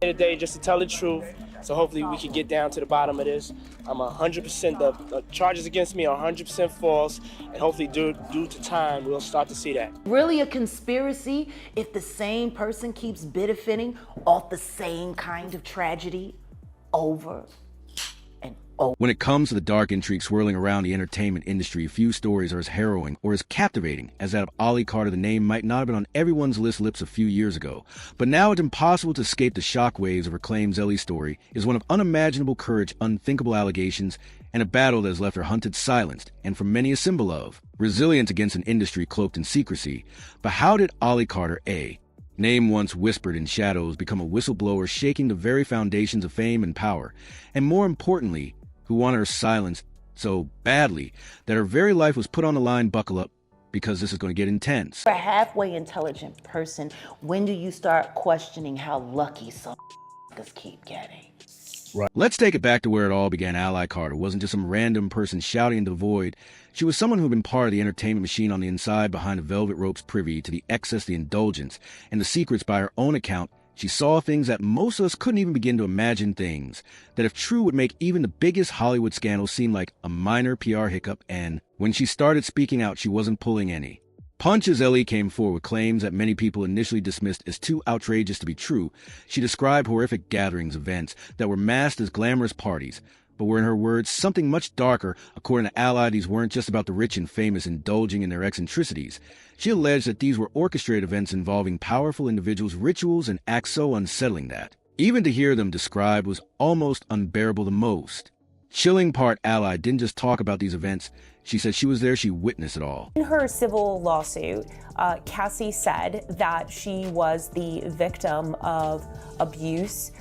the day just to tell the truth. So hopefully we can get down to the bottom of this. I'm 100%, the charges against me are 100% false, and hopefully due to time, we'll start to see that. Really a conspiracy if the same person keeps benefiting off the same kind of tragedy over and over. When it comes to the dark intrigue swirling around the entertainment industry, few stories are as harrowing or as captivating as that of Ollie Carter. The name might not have been on everyone's lips a few years ago, but now it's impossible to escape the shockwaves of her claims. Ellie's story is one of unimaginable courage, unthinkable allegations, and a battle that has left her hunted, silenced, and for many a symbol of resilience against an industry cloaked in secrecy. But how did Ollie Carter, a name once whispered in shadows, become a whistleblower shaking the very foundations of fame and power, and more importantly, who wanted her silenced so badly that her very life was put on the line? Buckle up, because this is going to get intense. For a halfway intelligent person, when do you start questioning how lucky some keep getting? Right. Let's take it back to where it all began. Ollie Carter wasn't just some random person shouting into the void. She was someone who had been part of the entertainment machine on the inside, behind the velvet ropes, privy to the excess, the indulgence, and the secrets. By her own account, she saw things that most of us couldn't even begin to imagine, things that, if true, would make even the biggest Hollywood scandal seem like a minor PR hiccup. And when she started speaking out, she wasn't pulling any punches. Ellie came forward with claims that many people initially dismissed as too outrageous to be true. She described horrific gatherings, events that were masked as glamorous parties, but were, in her words, something much darker. According to Ally, these weren't just about the rich and famous indulging in their eccentricities. She alleged that these were orchestrated events involving powerful individuals, rituals, and acts so unsettling that even to hear them described was almost unbearable. The most chilling part, Ally didn't just talk about these events. She said she was there, she witnessed it all. In her civil lawsuit, Cassie said that she was the victim of abuse,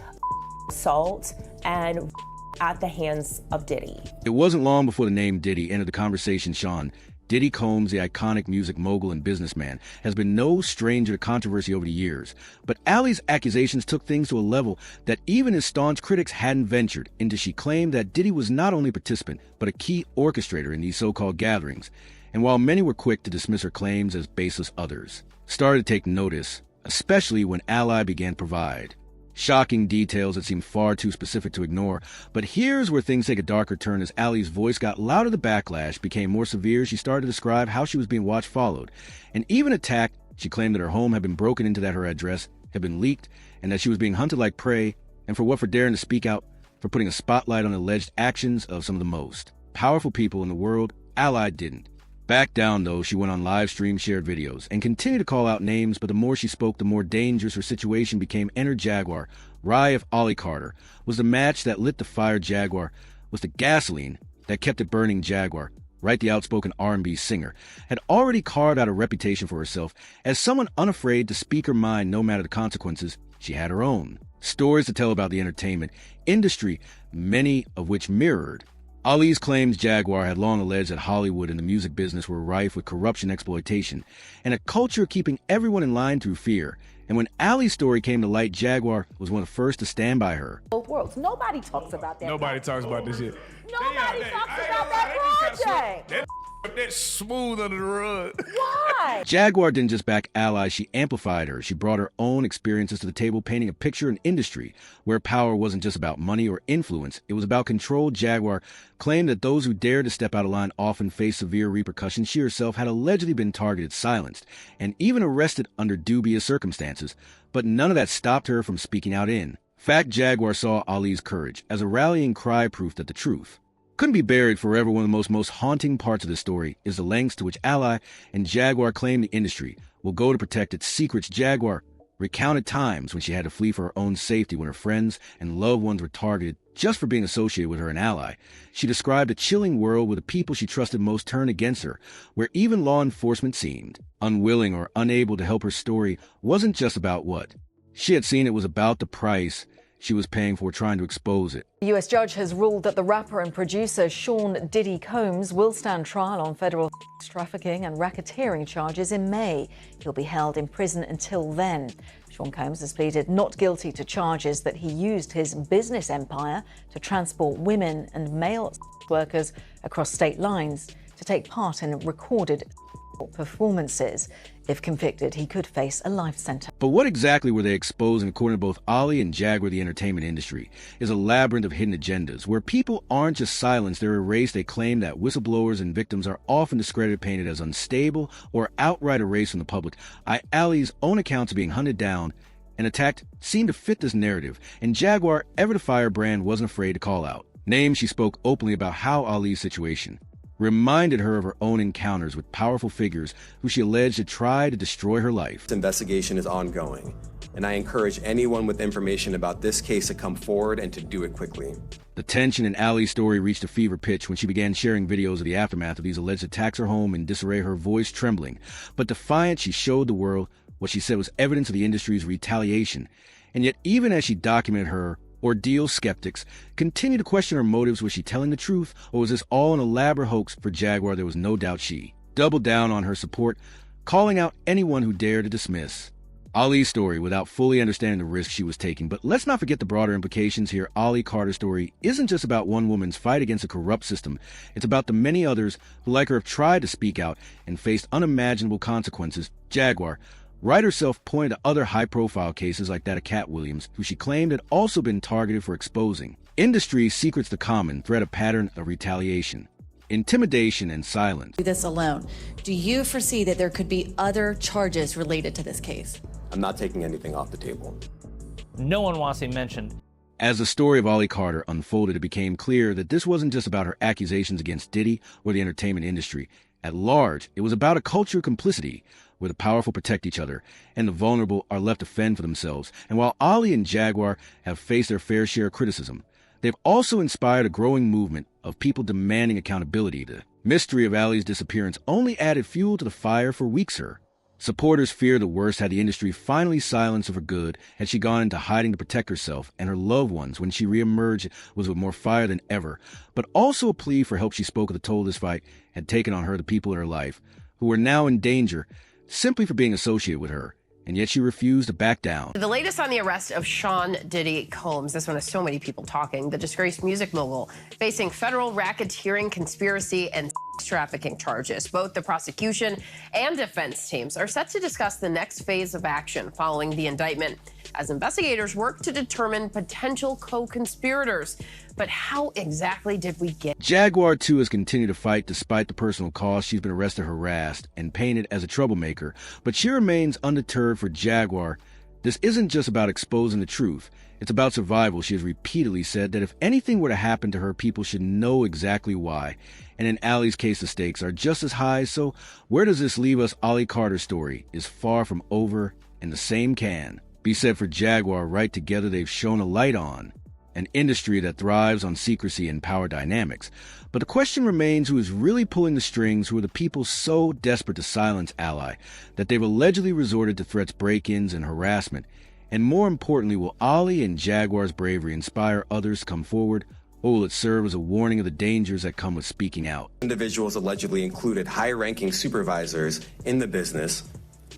assault, and at the hands of Diddy. It wasn't long before the name Diddy entered the conversation. Sean Diddy Combs, the iconic music mogul and businessman, has been no stranger to controversy over the years. But Allie's accusations took things to a level that even his staunch critics hadn't ventured into. She claimed that Diddy was not only a participant, but a key orchestrator in these so-called gatherings. And while many were quick to dismiss her claims as baseless, others started to take notice, especially when Ally began to provide shocking details that seemed far too specific to ignore. But here's where things take a darker turn. As Allie's voice got louder, the backlash became more severe. She started to describe how she was being watched, followed, and even attacked. She claimed that her home had been broken into, that her address had been leaked, and that she was being hunted like prey. And for what? For daring to speak out, for putting a spotlight on the alleged actions of some of the most powerful people in the world. Ally didn't back down, though. She went on live stream, shared videos, and continued to call out names. But the more she spoke, the more dangerous her situation became. Enter Jaguar Wright. If Ollie Carter was the match that lit the fire, Jaguar was the gasoline that kept it burning. Jaguar Wright, the outspoken R&B singer, had already carved out a reputation for herself as someone unafraid to speak her mind no matter the consequences. She had her own stories to tell about the entertainment industry, many of which mirrored Ali's claims. Jaguar had long alleged that Hollywood and the music business were rife with corruption, exploitation, and a culture keeping everyone in line through fear. And when Ali's story came to light, Jaguar was one of the first to stand by her. Both worlds. Nobody talks about that. Nobody talks about this shit. Nobody talks about that project. That's smooth under the rug. Why? Jaguar didn't just back Ally, she amplified her. She brought her own experiences to the table, painting a picture of an industry where power wasn't just about money or influence. It was about control. Jaguar claimed that those who dared to step out of line often faced severe repercussions. She herself had allegedly been targeted, silenced, and even arrested under dubious circumstances. But none of that stopped her from speaking out. In fact, Jaguar saw Ali's courage as a rallying cry, proof that the truth couldn't be buried forever. One of the most haunting parts of this story is the lengths to which Ally and Jaguar claim the industry will go to protect its secrets. Jaguar recounted times when she had to flee for her own safety, when her friends and loved ones were targeted just for being associated with her. An Ally, she described a chilling world where the people she trusted most turned against her, where even law enforcement seemed unwilling or unable to help. Her story wasn't just about what she had seen, it was about the price she was paying for trying to expose it. The US judge has ruled that the rapper and producer Sean Diddy Combs will stand trial on federal trafficking and racketeering charges in May. He'll be held in prison until then. Sean Combs has pleaded not guilty to charges that he used his business empire to transport women and male workers across state lines to take part in recorded performances. If convicted, he could face a life sentence. But what exactly were they exposing, according to both Ali and Jaguar, the entertainment industry, is a labyrinth of hidden agendas, where people aren't just silenced, they're erased. They claim that whistleblowers and victims are often discredited, painted as unstable, or outright erased from the public. Ali's own accounts of being hunted down and attacked seemed to fit this narrative, and Jaguar, ever the firebrand, wasn't afraid to call out names. She spoke openly about how Ali's situation reminded her of her own encounters with powerful figures who she alleged had tried to destroy her life. This investigation is ongoing, and I encourage anyone with information about this case to come forward and to do it quickly. The tension in Ali's story reached a fever pitch when she began sharing videos of the aftermath of these alleged attacks. Her home in disarray, her voice trembling. But defiant, she showed the world what she said was evidence of the industry's retaliation. And yet, even as she documented her ordeal, skeptics continue to question her motives. Was she telling the truth, or was this all an elaborate hoax? For Jaguar, there was no doubt she doubled down on her support, calling out anyone who dared to dismiss Ali's story without fully understanding the risk she was taking. But let's not forget the broader implications here. Ali Carter's story isn't just about one woman's fight against a corrupt system. It's about the many others who, like her, have tried to speak out and faced unimaginable consequences. Jaguar Wright herself pointed to other high-profile cases like that of Cat Williams, who she claimed had also been targeted for exposing industry secrets. The common thread, a pattern of retaliation, intimidation, and silence. This alone, do you foresee that there could be other charges related to this case? I'm not taking anything off the table. No one wants to be mentioned. As the story of Ali Carter unfolded, it became clear that this wasn't just about her accusations against Diddy or the entertainment industry at large. It was about a culture of complicity, where the powerful protect each other and the vulnerable are left to fend for themselves. And while Ali and Jaguar have faced their fair share of criticism, they've also inspired a growing movement of people demanding accountability. The mystery of Ali's disappearance only added fuel to the fire for weeks. Her supporters fear the worst. Had the industry finally silenced her for good? Had she gone into hiding to protect herself and her loved ones? When she reemerged, was with more fire than ever, but also a plea for help. She spoke of the toll this fight had taken on her, the people in her life who were now in danger simply for being associated with her, and yet she refused to back down. The latest on the arrest of Sean Diddy Combs. This one has so many people talking. The disgraced music mogul facing federal racketeering, conspiracy, and sex trafficking charges. Both the prosecution and defense teams are set to discuss the next phase of action following the indictment, as investigators work to determine potential co-conspirators. But how exactly did we get? Jaguar, too, has continued to fight despite the personal cost. She's been arrested, harassed, and painted as a troublemaker. But she remains undeterred. For Jaguar, this isn't just about exposing the truth. It's about survival. She has repeatedly said that if anything were to happen to her, people should know exactly why. And in Ali's case, the stakes are just as high. So where does this leave us? Ali Carter's story is far from over, and the same can be said for Jaguar Wright. Together, they've shone a light on an industry that thrives on secrecy and power dynamics. But the question remains, who is really pulling the strings? Who are the people so desperate to silence Ali that they've allegedly resorted to threats, break-ins, and harassment? And more importantly, will Ali and Jaguar's bravery inspire others to come forward, or will it serve as a warning of the dangers that come with speaking out? Individuals allegedly included high-ranking supervisors in the business,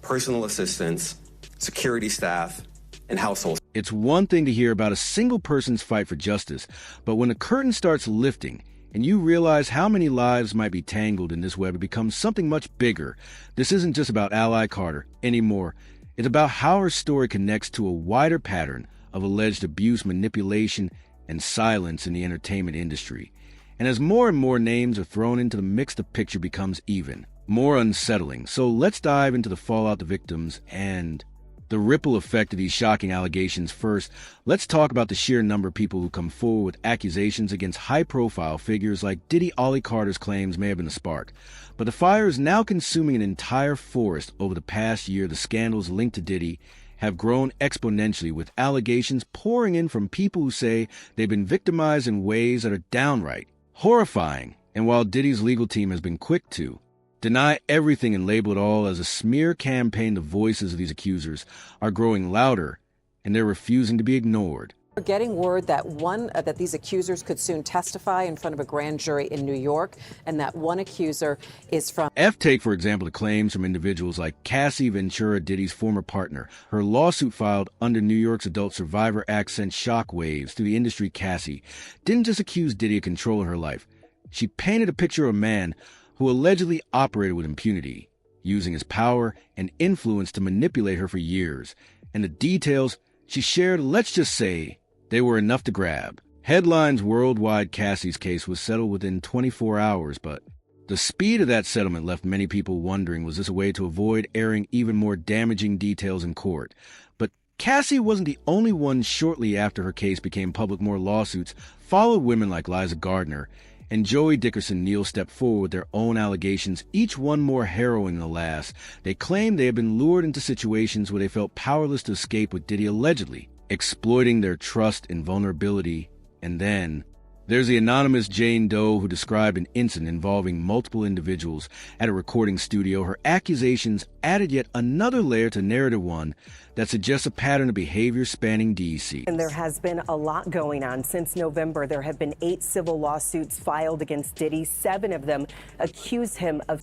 personal assistants, security staff, and household. It's one thing to hear about a single person's fight for justice, but when the curtain starts lifting and you realize how many lives might be tangled in this web, it becomes something much bigger. This isn't just about Ali Carter anymore. It's about how her story connects to a wider pattern of alleged abuse, manipulation, and silence in the entertainment industry. And as more and more names are thrown into the mix, the picture becomes even more unsettling. So let's dive into the fallout, the victims, and the ripple effect of these shocking allegations. First, let's talk about the sheer number of people who come forward with accusations against high-profile figures like Diddy. Ali Carter's claims may have been the spark, but the fire is now consuming an entire forest. Over the past year, the scandals linked to Diddy have grown exponentially, with allegations pouring in from people who say they've been victimized in ways that are downright horrifying. And while Diddy's legal team has been quick to deny everything and label it all as a smear campaign, the voices of these accusers are growing louder, and they're refusing to be ignored. We're getting word that these accusers could soon testify in front of a grand jury in New York, and that one accuser is from Take, for example, the claims from individuals like Cassie Ventura, Diddy's former partner. Her lawsuit filed under New York's Adult Survivor Act sent shockwaves through the industry. Cassie didn't just accuse Diddy of controlling her life. She painted a picture of a man who allegedly operated with impunity, using his power and influence to manipulate her for years. And the details she shared, let's just say, they were enough to grab. Headlines worldwide. Cassie's case was settled within 24 hours, but the speed of that settlement left many people wondering, was this a way to avoid airing even more damaging details in court? But Cassie wasn't the only one. Shortly after her case became public, more lawsuits followed. Women like Liza Gardner and Joey Dickerson Neal stepped forward with their own allegations, each one more harrowing than the last. They claimed they had been lured into situations where they felt powerless to escape, with Diddy allegedly exploiting their trust and vulnerability. And then there's the anonymous Jane Doe, who described an incident involving multiple individuals at a recording studio. Her accusations added yet another layer to narrative one that suggests a pattern of behavior spanning D.C. And there has been a lot going on. Since November, there have been 8 civil lawsuits filed against Diddy. 7 of them accuse him of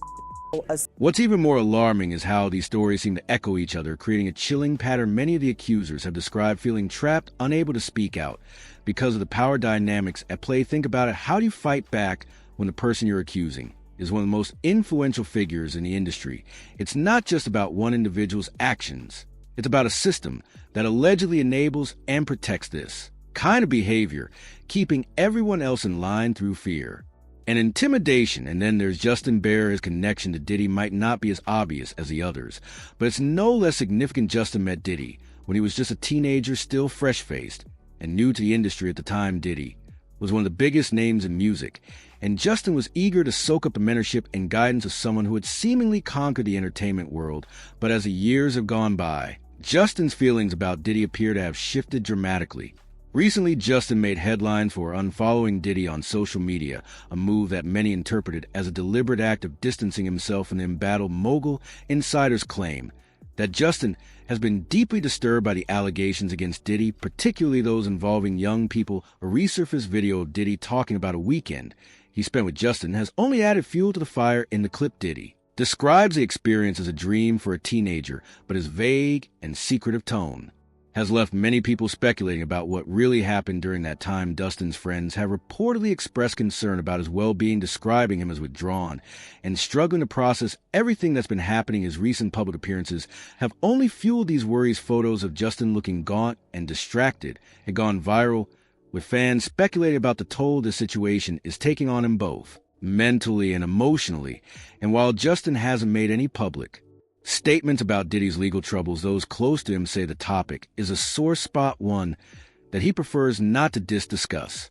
What's even more alarming is how these stories seem to echo each other, creating a chilling pattern. Many of the accusers have described feeling trapped, unable to speak out because of the power dynamics at play. Think about it. How do you fight back when the person you're accusing is one of the most influential figures in the industry? It's not just about one individual's actions. It's about a system that allegedly enables and protects this kind of behavior, keeping everyone else in line through fear and intimidation. And then there's Justin Bear. His connection to Diddy might not be as obvious as the others, but it's no less significant. Justin met Diddy when he was just a teenager, still fresh-faced and new to the industry at the time. Diddy was one of the biggest names in music, and Justin was eager to soak up the mentorship and guidance of someone who had seemingly conquered the entertainment world. But as the years have gone by, Justin's feelings about Diddy appear to have shifted dramatically. Recently, Justin made headlines for unfollowing Diddy on social media, a move that many interpreted as a deliberate act of distancing himself from the embattled mogul. Insiders claim that Justin has been deeply disturbed by the allegations against Diddy, particularly those involving young people. A resurfaced video of Diddy talking about a weekend he spent with Justin has only added fuel to the fire. In the clip, Diddy describes the experience as a dream for a teenager, but his vague and secretive tone has left many people speculating about what really happened during that time. Justin's friends have reportedly expressed concern about his well-being, describing him as withdrawn and struggling to process everything that's been happening. His recent public appearances have only fueled these worries. Photos of Justin looking gaunt and distracted had gone viral, with fans speculating about the toll this situation is taking on him both mentally and emotionally. And while Justin hasn't made any public statements about Diddy's legal troubles, those close to him say the topic is a sore spot, one that he prefers not to discuss.